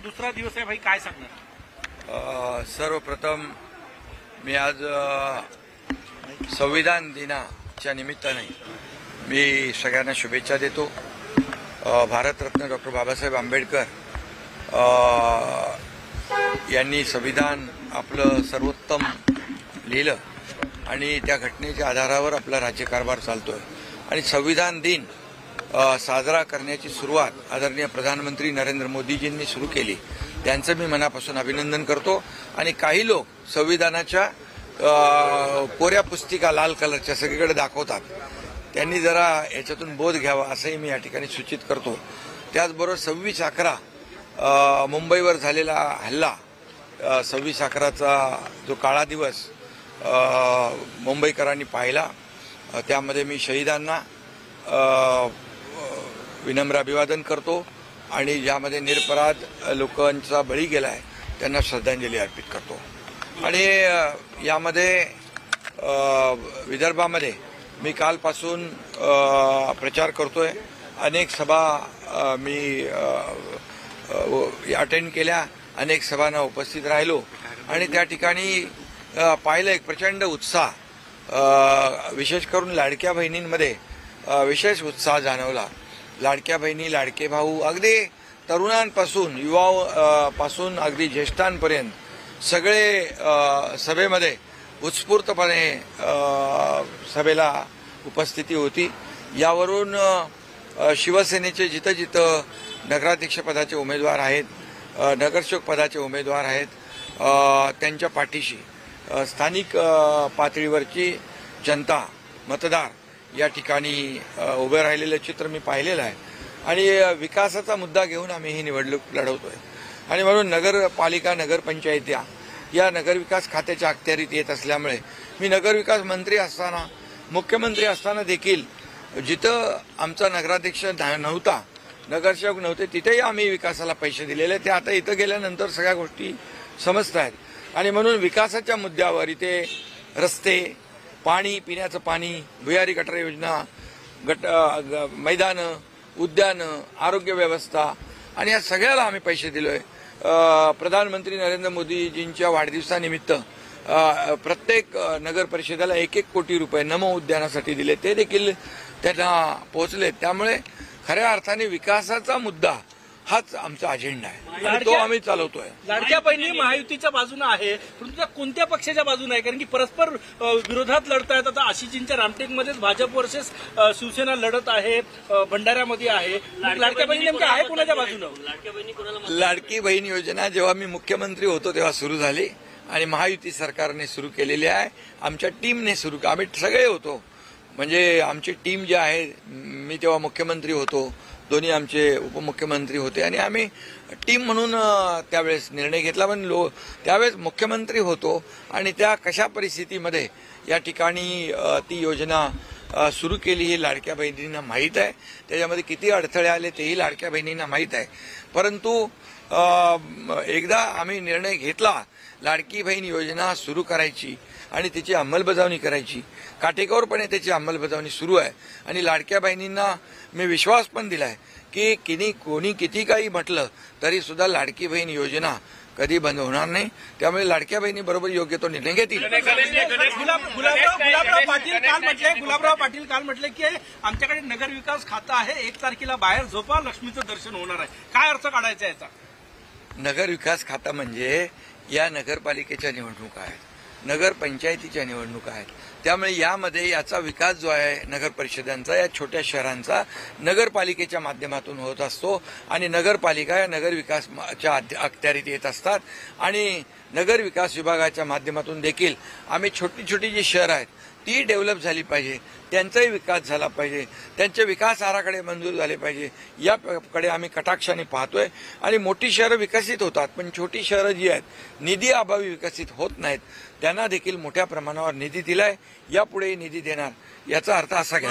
दुसरा दिवस आहे भाई, काय सांगणार? सर्वप्रथम मी आज संविधान दिनाच्या निमित्ताने मी सगळ्यांना शुभेच्छा देतो। भारतरत्न डॉक्टर बाबासाहेब आंबेडकर यांनी संविधान आपलं सर्वोत्तम लिहिलं आणि त्या घटनेच्या आधारावर आपला राज्यकारभार चालतोय आणि संविधान दिन साजरा करण्याची सुरुवात आदरणीय प्रधानमंत्री नरेंद्र मोदीजींनी सुरू केली। त्यांचं मी मनापासून अभिनंदन करतो। आणि काही लोक संविधानाच्या कोऱ्या पुस्तिका लाल कलरच्या सगळीकडे दाखवतात, त्यांनी जरा याच्यातून बोध घ्यावा असंही मी या ठिकाणी सूचित करतो। त्याचबरोबर 26/11 मुंबईवर झालेला हल्ला, 26/11चा जो काळा दिवस मुंबईकरांनी पाहिला, त्यामध्ये मी शहीदांना विनम्र अभिवादन करतो आणि ज्यामध्ये निरपराध लोकांचा बळी गेला आहे त्यांना श्रद्धांजली अर्पित करतो। आणि यामध्ये विदर्भामध्ये मी कालपासून प्रचार करतोय, अनेक सभा मी अटेंड केल्या, अनेक सभांना उपस्थित राहिलो आणि त्या ठिकाणी पाहिलं एक प्रचंड उत्साह, विशेष करून लाडक्या बहिणींमध्ये विशेष उत्साह जाणवला। लाडक्या बहिणी, लाडके भाऊ, अगदी तरुणांपासून युवापासून अगदी ज्येष्ठांपर्यंत सगळे सभेमध्ये उत्स्फूर्तपणे सभेला उपस्थिती होती। यावरून शिवसेनेचे जिथं जिथं नगराध्यक्ष पदाचे उमेदवार आहेत, नगरसेवक पदाचे उमेदवार आहेत, त्यांच्या पाठीशी स्थानिक पातळीवरची जनता, मतदार या ठिकाणी उभे राहिलेलं चित्र मी पाहिलेलं आहे आणि विकासाचा मुद्दा घेऊन आम्ही ही निवडणूक लढवतोय। आणि म्हणून नगरपालिका, नगरपंचायत या नगरविकास खात्याच्या अखत्यारीत येत असल्यामुळे मी नगरविकास मंत्री असताना, मुख्यमंत्री असताना देखील जिथं आमचा नगराध्यक्ष नव्हता, नगरसेवक नव्हते, तिथेही आम्ही विकासाला पैसे दिलेले। ते आता इथं गेल्यानंतर सगळ्या गोष्टी समजत आहेत आणि म्हणून विकासाच्या मुद्द्यावर इथे रस्ते, पाणी, पिण्याचं पाणी, भुयारी गटार योजना, मैदानं, उद्यानं, आरोग्य व्यवस्था आणि या सगळ्याला आम्ही पैसे दिलोय। प्रधानमंत्री नरेंद्र मोदीजींच्या वाढदिवसानिमित्त प्रत्येक नगर परिषदेला 1-1 कोटी रुपये नमो उद्यानासाठी दिले, ते देखील त्यांना पोहोचले। त्यामुळे खऱ्या अर्थाने विकासाचा मुद्दा हाच आमचा अजेंडा आहे आणि तो आम्ही चालवतोय। लाडक्या बहिणी महायुतीच्या बाजूने आहे, परंतु त्या कोणत्या पक्षाच्या बाजूने आहे? कारण की परस्पर विरोधात लढतायत। आता आशिषजींच्या रामटेकमध्येच भाजप वर्सेस शिवसेना लढत आहे, भंडाऱ्यामध्ये आहे। लाडक्या बहिणी नेमक्या आहे कोणाच्या बाजूने? लाडकी बहीण योजना जेव्हा मी मुख्यमंत्री होतो तेव्हा सुरू झाली आणि महायुती सरकारने सुरू केलेली आहे, आमच्या टीमने सुरू, आम्ही सगळे होतो, म्हणजे आमची टीम जी आहे, मी तेव्हा मुख्यमंत्री होतो, दोन्ही आमचे उपमुख्यमंत्री होते आणि आम्ही टीम म्हणून त्यावेळेस निर्णय घेतला। पण त्यावेळेस मुख्यमंत्री होतो आणि त्या कशा परिस्थितीमध्ये या ठिकाणी ती योजना सुरू केली हे लाडक्या बहिणींना माहीत आहे, त्याच्यामध्ये किती अडथळे आले तेही लाडक्या बहिणींना माहीत आहे। परंतु एकदा आम्ही निर्णय घेतला लाडकी बहीण योजना सुरू करायची आणि त्याची अंमलबजावणी करायची, काटेकोरपणे त्याची अंमलबजावणी सुरू आहे आणि लाडक्या बहिणींना मी विश्वास पण दिलाय की कोणी किती काही म्हटलं तरी सुद्धा लाडकी बहीण योजना कधी बंद होणार नाही। त्यामुळे लाडक्या बहिणी बरोबर योग्य तो निर्णय घेतील। गुलाबराव पाटील काल म्हटले की आमच्याकडे नगर विकास खातं आहे, 1 तारखेला बाहेर झोपा, लक्ष्मीचं दर्शन होणार आहे। काय अर्थ काढायचा याचा? नगर विकास खाता म्हणजे या नगरपालिकेच्या निवडणुका आहेत, नगरपंचायतीच्या निवडणुका आहेत, त्यामुळे यामध्ये याचा विकास जो आहे नगर परिषदांचा, या छोट्या शहरांचा नगरपालिकेच्या माध्यमातून होत असतो आणि नगरपालिका या नगर विकासाच्या अखत्यारीत येत असतात आणि नगर विकास विभागाच्या माध्यमातून देखील आम्ही छोटी छोटी जी शहरं आहेत ती डेव्हलप झाली पाहिजे, त्यांचाही विकास झाला पाहिजे, त्यांचे विकास आराखडे मंजूर झाले पाहिजे, याकडे आम्ही कटाक्षाने पाहतोय। आणि मोठी शहरं विकसित होतात, पण छोटी शहरं जी आहेत निधी अभावी विकसित होत नाहीत, त्यांना देखील मोठ्या प्रमाणावर निधी दिलाय, यापुढे निधी देणार, याचा अर्थ असा घ्या।